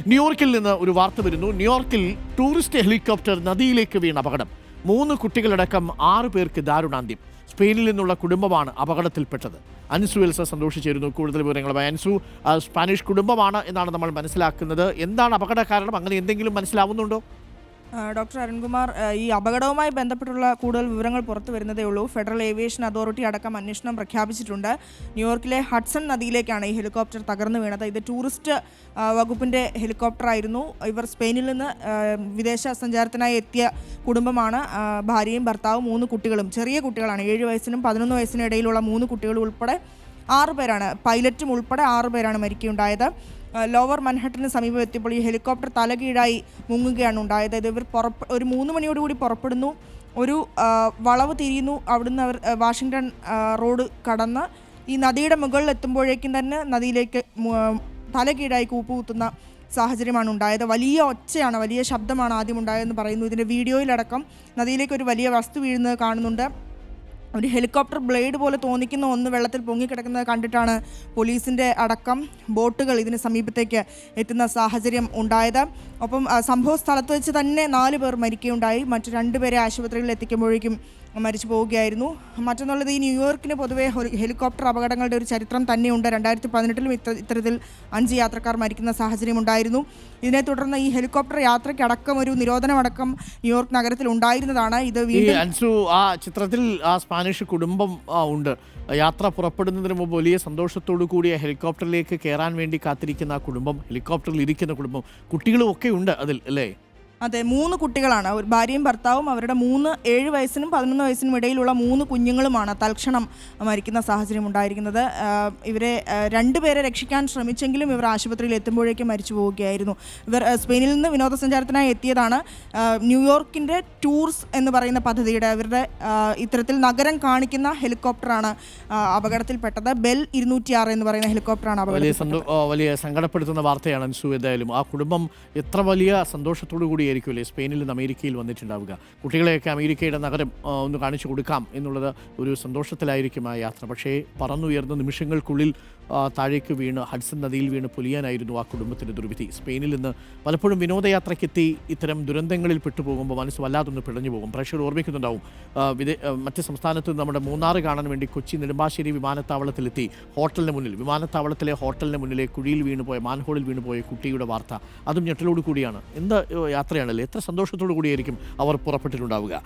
ന്യൂയോർക്കിൽ നിന്ന് ഒരു വാർത്ത വരുന്നു. ന്യൂയോർക്കിൽ ടൂറിസ്റ്റ് ഹെലികോപ്റ്റർ നദിയിലേക്ക് വീണ അപകടം. 3 കുട്ടികളടക്കം 6 പേർക്ക് ദാരുണാന്ത്യം. സ്പെയിനിൽ നിന്നുള്ള കുടുംബമാണ് അപകടത്തിൽപ്പെട്ടത്. അൻസു എൽസ സന്തോഷിച്ചിരുന്നു കൂടുതൽ വിവരങ്ങളുമായി. അൻസു, സ്പാനിഷ് കുടുംബമാണ് എന്നാണ് നമ്മൾ മനസ്സിലാക്കുന്നത്. എന്താണ് അപകട കാരണം? അങ്ങനെ എന്തെങ്കിലും മനസ്സിലാവുന്നുണ്ടോ? ഡോക്ടർ അരുൺകുമാർ, ഈ അപകടവുമായി ബന്ധപ്പെട്ടുള്ള കൂടുതൽ വിവരങ്ങൾ പുറത്തു വരുന്നതേ ഉള്ളൂ. ഫെഡറൽ ഏവിയേഷൻ അതോറിറ്റി അടക്കം അന്വേഷണം പ്രഖ്യാപിച്ചിട്ടുണ്ട്. ന്യൂയോർക്കിലെ ഹഡ്സൺ നദിയിലേക്കാണ് ഈ ഹെലികോപ്റ്റർ തകർന്നു വീണത്. ഇത് ടൂറിസ്റ്റ് വകുപ്പിൻ്റെ ഹെലികോപ്റ്ററായിരുന്നു. ഇവർ സ്പെയിനിൽ നിന്ന് വിദേശ സഞ്ചാരത്തിനായി എത്തിയ കുടുംബമാണ്. ഭാര്യയും ഭർത്താവും 3 കുട്ടികളും. ചെറിയ കുട്ടികളാണ്. 7 വയസ്സിനും 11 വയസ്സിനും ഇടയിലുള്ള 3 കുട്ടികളും ഉൾപ്പെടെ 6 പേരാണ്, പൈലറ്റും ഉൾപ്പെടെ 6 പേരാണ് മരിക്കുകയുണ്ടായത്. ലോവർ മൻഹട്ടന് സമീപം എത്തിയപ്പോൾ ഈ ഹെലികോപ്റ്റർ തലകീഴായി മുങ്ങുകയാണ് ഉണ്ടായത്. ഇവർ ഒരു 3 മണിയോടുകൂടി പുറപ്പെടുന്നു. ഒരു വളവ് തിരിയുന്നു. അവിടുന്ന് അവർ വാഷിങ്ടൺ റോഡ് കടന്ന് ഈ നദിയുടെ മുകളിൽ എത്തുമ്പോഴേക്കും തന്നെ നദിയിലേക്ക് തലകീഴായി കൂപ്പുകുത്തുന്ന സാഹചര്യമാണ് ഉണ്ടായത്. വലിയ ഒച്ചയാണ്, വലിയ ശബ്ദമാണ് ആദ്യം ഉണ്ടായതെന്ന് പറയുന്നു. ഇതിൻ്റെ വീഡിയോയിലടക്കം നദിയിലേക്ക് ഒരു വലിയ വസ്തു വീഴുന്നത് കാണുന്നുണ്ട്. ഒരു ഹെലികോപ്റ്റർ ബ്ലേഡ് പോലെ തോന്നിക്കുന്ന ഒന്ന് വെള്ളത്തിൽ പൊങ്ങിക്കിടക്കുന്നത് കണ്ടിട്ടാണ് പോലീസിൻ്റെ അടക്കം ബോട്ടുകൾ ഇതിന് സമീപത്തേക്ക് എത്തുന്ന സാഹചര്യം ഉണ്ടായത്. ഒപ്പം സംഭവ സ്ഥലത്ത് വെച്ച് തന്നെ 4 പേർ മരിക്കുകയുണ്ടായി. മറ്റു 2 പേരെ ആശുപത്രിയിൽ എത്തിക്കുമ്പോഴേക്കും മരിച്ചു പോവുകയായിരുന്നു. മറ്റൊന്നുള്ളത്, ഈ ന്യൂയോർക്കിന് പൊതുവേ ഹെലികോപ്റ്റർ അപകടങ്ങളുടെ ഒരു ചരിത്രം തന്നെയുണ്ട്. 2018 ഇത്തരത്തിൽ 5 യാത്രക്കാർ മരിക്കുന്ന സാഹചര്യം ഉണ്ടായിരുന്നു. ഇതിനെ തുടർന്ന് ഈ ഹെലികോപ്റ്റർ യാത്രയ്ക്കടക്കം ഒരു നിരോധനമടക്കം ന്യൂയോർക്ക് നഗരത്തിൽ ഉണ്ടായിരുന്നതാണ്. ഇത് അൻസു, ആ ചിത്രത്തിൽ ആ സ്പാനിഷ് കുടുംബം ഉണ്ട്. യാത്ര പുറപ്പെടുന്നതിന് മുമ്പ് വലിയ സന്തോഷത്തോടു കൂടി ഹെലികോപ്റ്ററിലേക്ക് കയറാൻ വേണ്ടി കാത്തിരിക്കുന്ന ആ കുടുംബം, ഹെലികോപ്റ്ററിൽ ഇരിക്കുന്ന കുടുംബം, കുട്ടികളും ഒക്കെ ഉണ്ട് അതിൽ, അല്ലേ? അതെ, 3 കുട്ടികളാണ്. ഒരു ഭാര്യയും ഭർത്താവും അവരുടെ 7 വയസ്സിനും 11 വയസ്സിനും ഇടയിലുള്ള 3 കുഞ്ഞുങ്ങളുമാണ് തൽക്ഷണം മരിക്കുന്ന സാഹചര്യം ഉണ്ടായിരിക്കുന്നത്. ഇവരെ 2 പേരെ രക്ഷിക്കാൻ ശ്രമിച്ചെങ്കിലും ഇവർ ആശുപത്രിയിൽ എത്തുമ്പോഴേക്കും മരിച്ചു പോവുകയായിരുന്നു. ഇവർ സ്പെയിനിൽ നിന്ന് വിനോദസഞ്ചാരത്തിനായി എത്തിയതാണ്. ന്യൂയോർക്കിൻ്റെ ടൂർസ് എന്ന് പറയുന്ന പദ്ധതിയുടെ അവരുടെ ഇത്തരത്തിൽ നഗരം കാണിക്കുന്ന ഹെലികോപ്റ്ററാണ് അപകടത്തിൽപ്പെട്ടത്. ബെൽ 206 എന്ന് പറയുന്ന ഹെലികോപ്റ്ററാണ് അപകടത്തിൽ. വലിയ സങ്കടപ്പെടുത്തുന്ന വാർത്തയാണ് അൻസു. എന്തായാലും ആ കുടുംബം എത്ര വലിയ സന്തോഷത്തോടു കൂടി ആയിരിക്കുമല്ലേ സ്പെയിനിൽ നിന്ന് അമേരിക്കയിൽ വന്നിട്ടുണ്ടാവുക. കുട്ടികളെയൊക്കെ അമേരിക്കയുടെ നഗരം ഒന്ന് കാണിച്ചു കൊടുക്കാം എന്നുള്ളത് ഒരു സന്തോഷത്തിലായിരിക്കും ആ യാത്ര. പക്ഷേ പറന്നുയർന്ന നിമിഷങ്ങൾക്കുള്ളിൽ താഴേക്ക് വീണ് ഹഡ്സൺ നദിയിൽ വീണ് പൊലിയാനായിരുന്നു ആ കുടുംബത്തിൻ്റെ ദുർവിധി. സ്പെയിനിൽ നിന്ന് പലപ്പോഴും വിനോദയാത്രയ്ക്കെത്തി ഇത്തരം ദുരന്തങ്ങളിൽ പെട്ടുപോകുമ്പോൾ മനസ്സ് വല്ലാതൊന്ന് പിടഞ്ഞു പോകും. പ്രേക്ഷകർ ഓർമ്മിക്കുന്നുണ്ടാവും, മറ്റ് സംസ്ഥാനത്ത് നമ്മുടെ മൂന്നാർ കാണാൻ വേണ്ടി കൊച്ചി നെടുമ്പാശ്ശേരി വിമാനത്താവളത്തിലെത്തി വിമാനത്താവളത്തിലെ ഹോട്ടലിന് മുന്നിലെ കുഴിയിൽ വീണുപോയ, മാൻഹോളിൽ വീണുപോയ കുട്ടിയുടെ വാർത്ത, അതും ഞെട്ടലോട് കൂടിയാണ്. എന്ത് യാത്രയാണല്ലേ, എത്ര സന്തോഷത്തോടു കൂടിയായിരിക്കും അവർ പുറപ്പെട്ടിട്ടുണ്ടാവുക.